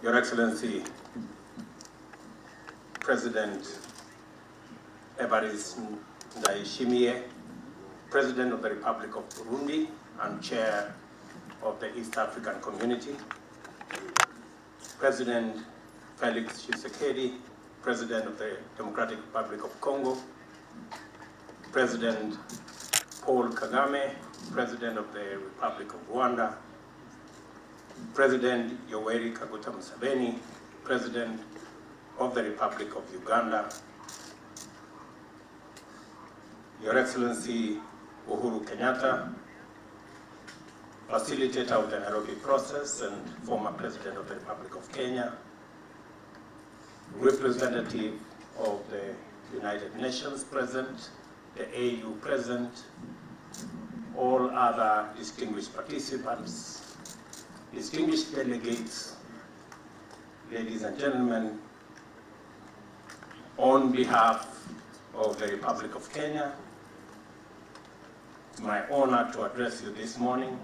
Your Excellency, President Evariste Ndayishimiye, President of the Republic of Burundi and Chair of the East African Community, President Felix Tshisekedi, President of the Democratic Republic of Congo, President Paul Kagame, President of the Republic of Rwanda, President Yoweri Kaguta Museveni, President of the Republic of Uganda, Your Excellency Uhuru Kenyatta, facilitator of the Nairobi process and former President of the Republic of Kenya, representative of the United Nations present, the AU present, all other distinguished participants, distinguished delegates, ladies and gentlemen, on behalf of the Republic of Kenya, it's my honor to address you this morning,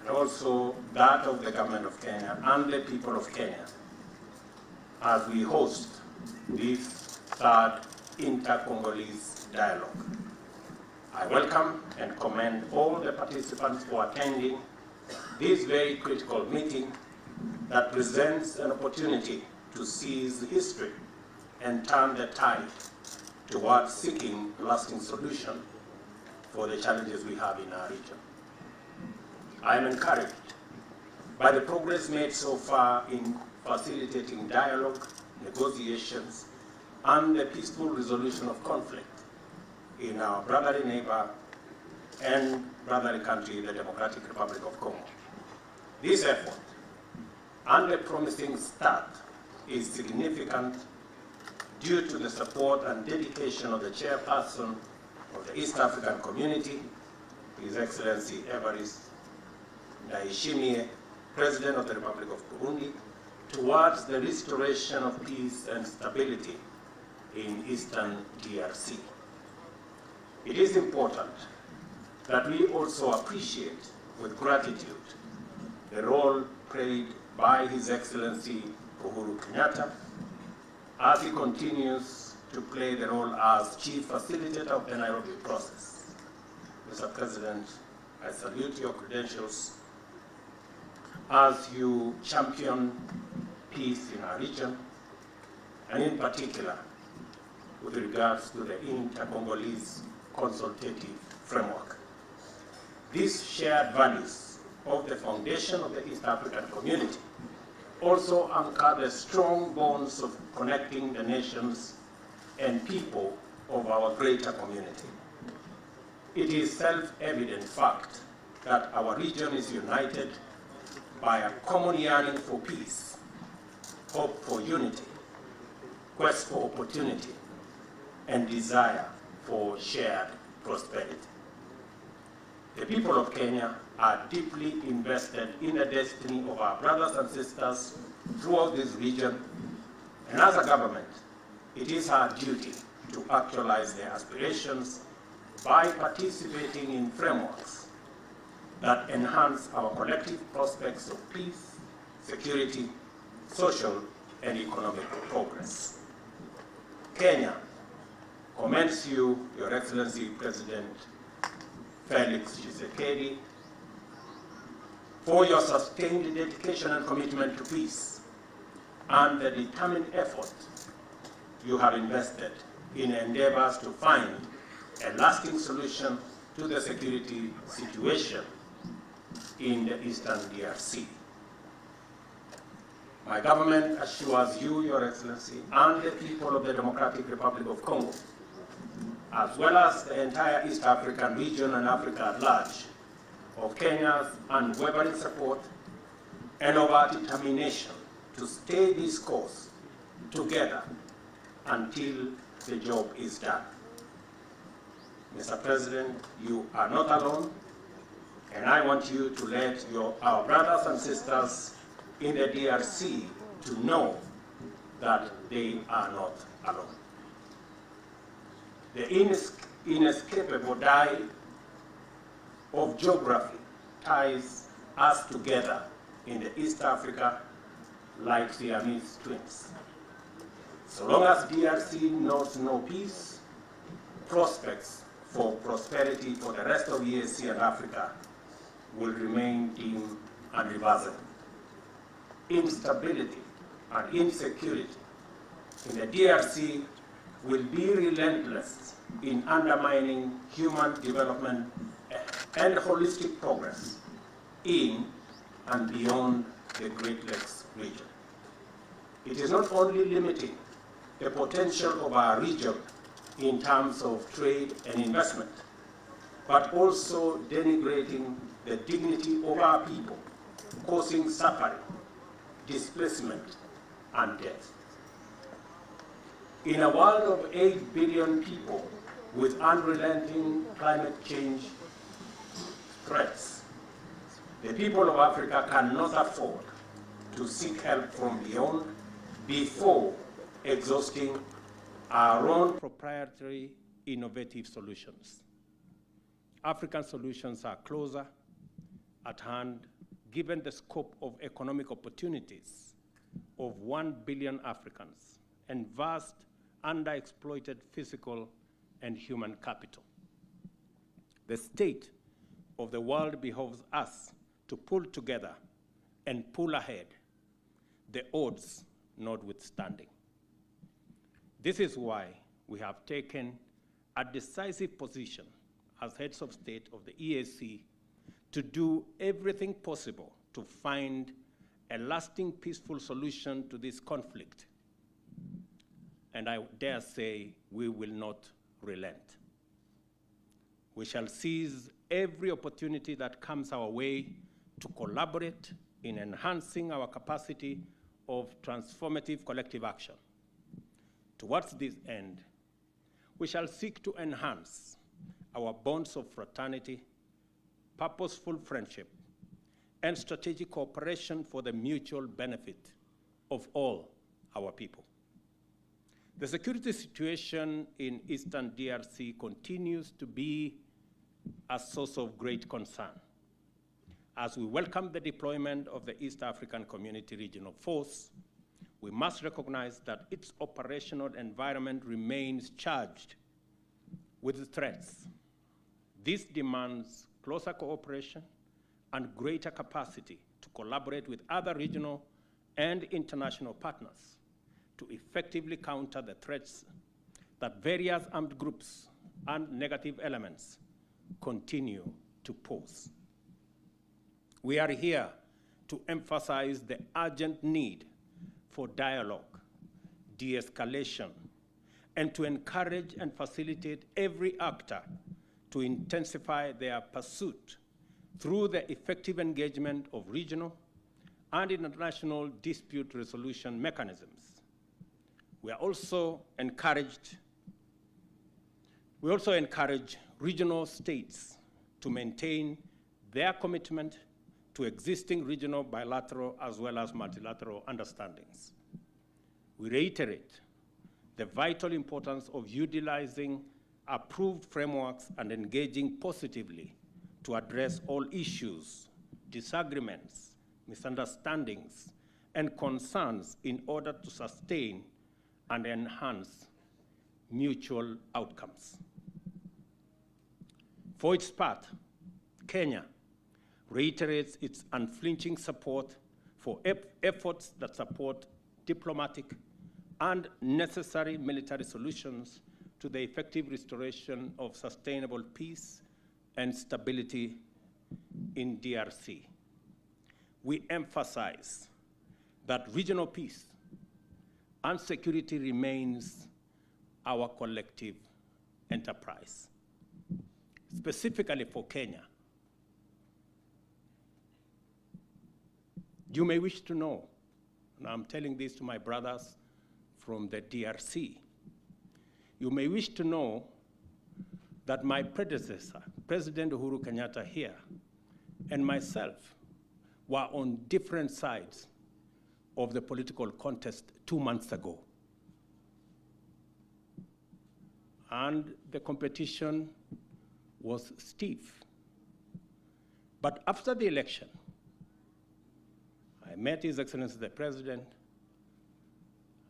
and also that of the government of Kenya and the people of Kenya, as we host this third inter-Congolese dialogue. I welcome and commend all the participants for attending this very critical meeting that presents an opportunity to seize history and turn the tide towards seeking a lasting solution for the challenges we have in our region. I am encouraged by the progress made so far in facilitating dialogue, negotiations, and the peaceful resolution of conflict in our brotherly neighbor and brotherly country, the Democratic Republic of Congo. This effort and the promising start is significant due to the support and dedication of the chairperson of the East African Community, His Excellency Evariste Ndayishimiye, President of the Republic of Burundi, towards the restoration of peace and stability in Eastern DRC. It is important that we also appreciate with gratitude the role played by His Excellency Uhuru Kenyatta as he continues to play the role as Chief Facilitator of the Nairobi process. Mr. President, I salute your credentials as you champion peace in our region, and in particular with regards to the inter-Congolese consultative framework. These shared values of the foundation of the East African Community also anchor the strong bonds of connecting the nations and people of our greater community. It is self-evident fact that our region is united by a common yearning for peace, hope for unity, quest for opportunity, and desire for shared prosperity. The people of Kenya are deeply invested in the destiny of our brothers and sisters throughout this region, and as a government, it is our duty to actualize their aspirations by participating in frameworks that enhance our collective prospects of peace, security, social, and economic progress. Kenya commends you, Your Excellency President Felix Tshisekedi, for your sustained dedication and commitment to peace and the determined effort you have invested in endeavors to find a lasting solution to the security situation in the Eastern DRC. My government assures you, Your Excellency, and the people of the Democratic Republic of Congo, as well as the entire East African region and Africa at large, of Kenya's unwavering support and of our determination to stay this course together until the job is done. Mr. President, you are not alone, and I want you to let our brothers and sisters in the DRC to know that they are not alone. The inescapable tie of geography ties us together in the East Africa like Siamese twins. So long as DRC knows no peace, prospects for prosperity for the rest of EAC and Africa will remain dim and irreversible. Instability and insecurity in the DRC will be relentless in undermining human development and holistic progress in and beyond the Great Lakes region. It is not only limiting the potential of our region in terms of trade and investment, but also denigrating the dignity of our people, causing suffering, displacement, and death. In a world of 8 billion people with unrelenting climate change threats, the people of Africa cannot afford to seek help from beyond before exhausting our own proprietary innovative solutions. African solutions are closer at hand given the scope of economic opportunities of 1 billion Africans and vast underexploited physical and human capital. The state of the world behoves us to pull together and pull ahead, the odds notwithstanding. This is why we have taken a decisive position as heads of state of the EAC to do everything possible to find a lasting peaceful solution to this conflict. And I dare say we will not relent. We shall seize every opportunity that comes our way to collaborate in enhancing our capacity of transformative collective action. Towards this end, we shall seek to enhance our bonds of fraternity, purposeful friendship, and strategic cooperation for the mutual benefit of all our people. The security situation in Eastern DRC continues to be a source of great concern. As we welcome the deployment of the East African Community Regional Force, we must recognize that its operational environment remains charged with threats. This demands closer cooperation and greater capacity to collaborate with other regional and international partners to effectively counter the threats that various armed groups and negative elements continue to pose. We are here to emphasize the urgent need for dialogue, de-escalation, and to encourage and facilitate every actor to intensify their pursuit through the effective engagement of regional and international dispute resolution mechanisms. We also encourage regional states to maintain their commitment to existing regional bilateral as well as multilateral understandings. We reiterate the vital importance of utilizing approved frameworks and engaging positively to address all issues, disagreements, misunderstandings, and concerns in order to sustain and enhance mutual outcomes. For its part, Kenya reiterates its unflinching support for efforts that support diplomatic and necessary military solutions to the effective restoration of sustainable peace and stability in DRC. We emphasize that regional peace and security remains our collective enterprise. Specifically for Kenya, you may wish to know, and I'm telling this to my brothers from the DRC, you may wish to know that my predecessor, President Uhuru Kenyatta here, and myself were on different sides of the political contest 2 months ago. And the competition was stiff. But after the election, I I met His Excellency the President.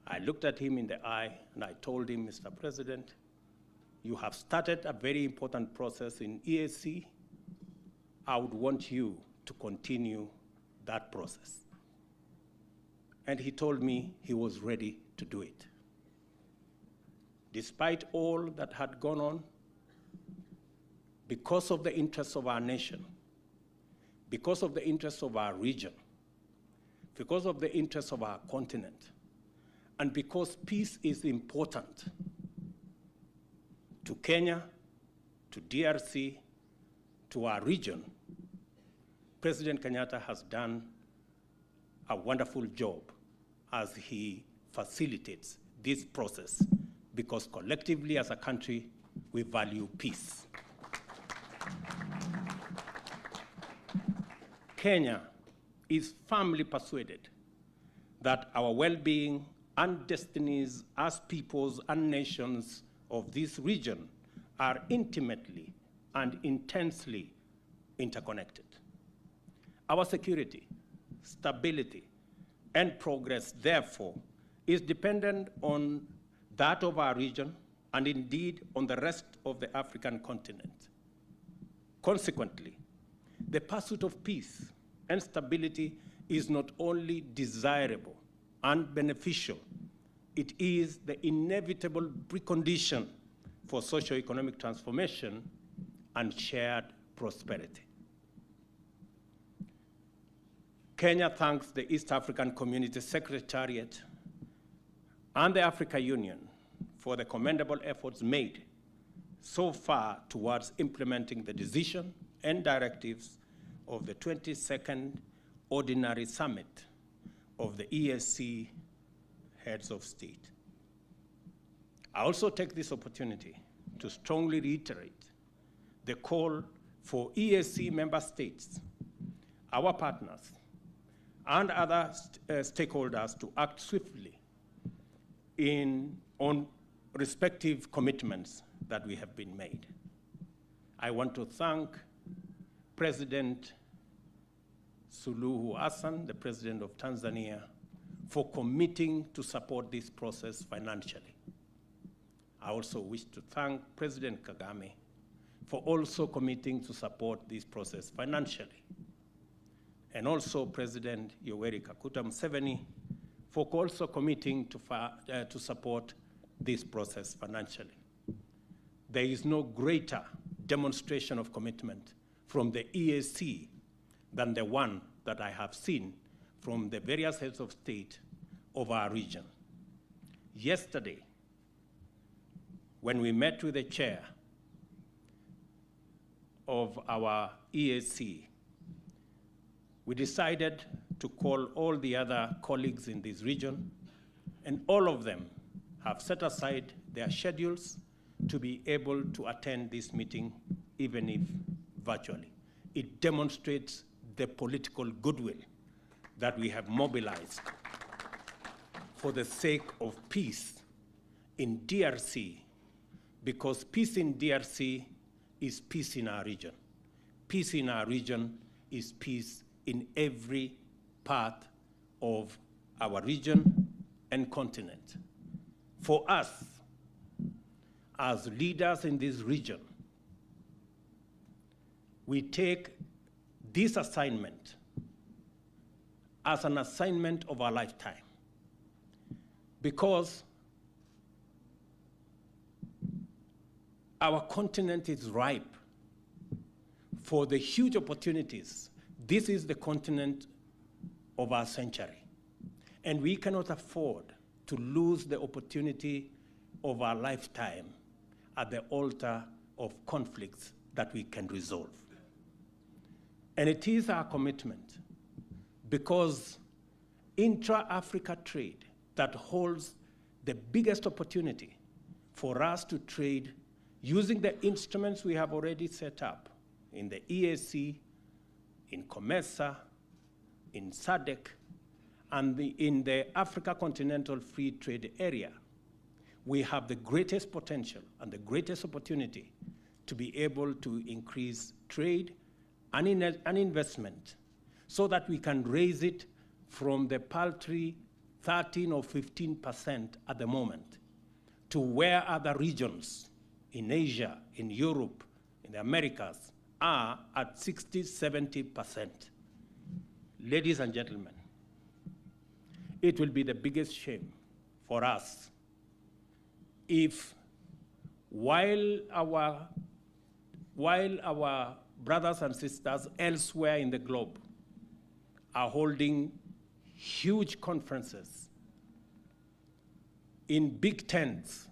I looked at him in the eye and I told him, Mr. President, you have started a very important process in EAC. I would want you to continue that process. And he told me he was ready to do it. Despite all that had gone on, because of the interests of our nation, because of the interests of our region, because of the interests of our continent, and because peace is important to Kenya, to DRC, to our region, President Kenyatta has done a wonderful job as he facilitates this process, because collectively as a country, we value peace. Kenya is firmly persuaded that our well-being and destinies as peoples and nations of this region are intimately and intensely interconnected. Our security, stability, and progress, therefore, is dependent on that of our region and indeed on the rest of the African continent. Consequently, the pursuit of peace and stability is not only desirable and beneficial, it is the inevitable precondition for socio-economic transformation and shared prosperity. Kenya thanks the East African Community Secretariat and the Africa Union for the commendable efforts made so far towards implementing the decision and directives of the 22nd Ordinary Summit of the EAC Heads of State. I also take this opportunity to strongly reiterate the call for EAC member states, our partners, and other stakeholders to act swiftly on respective commitments that we have been made. I want to thank President Suluhu Hassan, the President of Tanzania, for committing to support this process financially. I also wish to thank President Kagame for also committing to support this process financially. And also President Yoweri Kaguta Museveni for also committing to support this process financially. There is no greater demonstration of commitment from the EAC than the one that I have seen from the various heads of state of our region. Yesterday, when we met with the chair of our EAC, we decided to call all the other colleagues in this region, and all of them have set aside their schedules to be able to attend this meeting, even if virtually. It demonstrates the political goodwill that we have mobilized for the sake of peace in DRC, because peace in DRC is peace in our region. Peace in our region is peace in every part of our region and continent. For us, as leaders in this region, we take this assignment as an assignment of our lifetime, because our continent is ripe for the huge opportunities. This is the continent of our century, and we cannot afford to lose the opportunity of our lifetime at the altar of conflicts that we can resolve. And it is our commitment, because intra-Africa trade that holds the biggest opportunity for us to trade using the instruments we have already set up in the EAC, in COMESA, in SADC, and in the Africa Continental Free Trade Area. We have the greatest potential and the greatest opportunity to be able to increase trade and investment so that we can raise it from the paltry 13 or 15% at the moment to where other regions in Asia, in Europe, in the Americas are at 60, 70%. Ladies and gentlemen, it will be the biggest shame for us if while our brothers and sisters elsewhere in the globe are holding huge conferences in big tents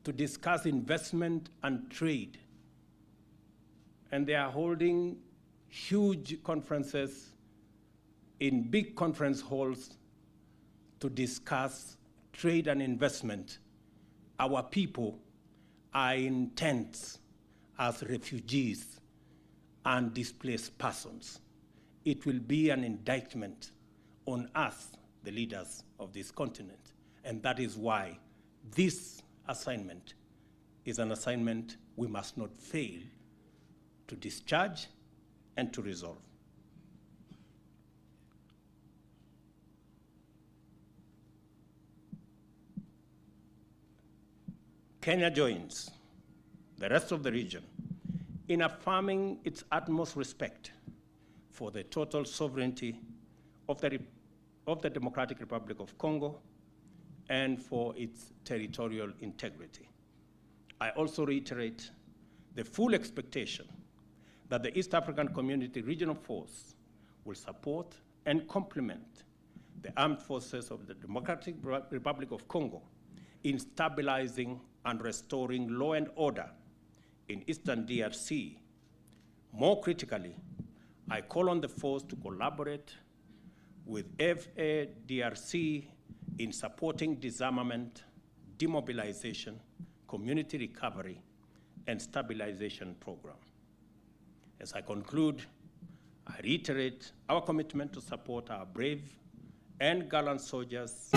to discuss investment and trade, and they are holding huge conferences in big conference halls to discuss trade and investment, our people are in tents as refugees and displaced persons. It will be an indictment on us, the leaders of this continent. And that is why this assignment is an assignment we must not fail to discharge and to resolve. Kenya joins the rest of the region in affirming its utmost respect for the total sovereignty of the Democratic Republic of Congo and for its territorial integrity. I also reiterate the full expectation that the East African Community Regional Force will support and complement the armed forces of the Democratic Republic of Congo in stabilizing and restoring law and order in Eastern DRC. More critically, I call on the force to collaborate with FADRC in supporting disarmament, demobilization, community recovery, and stabilization program. As I conclude, I reiterate our commitment to support our brave and gallant soldiers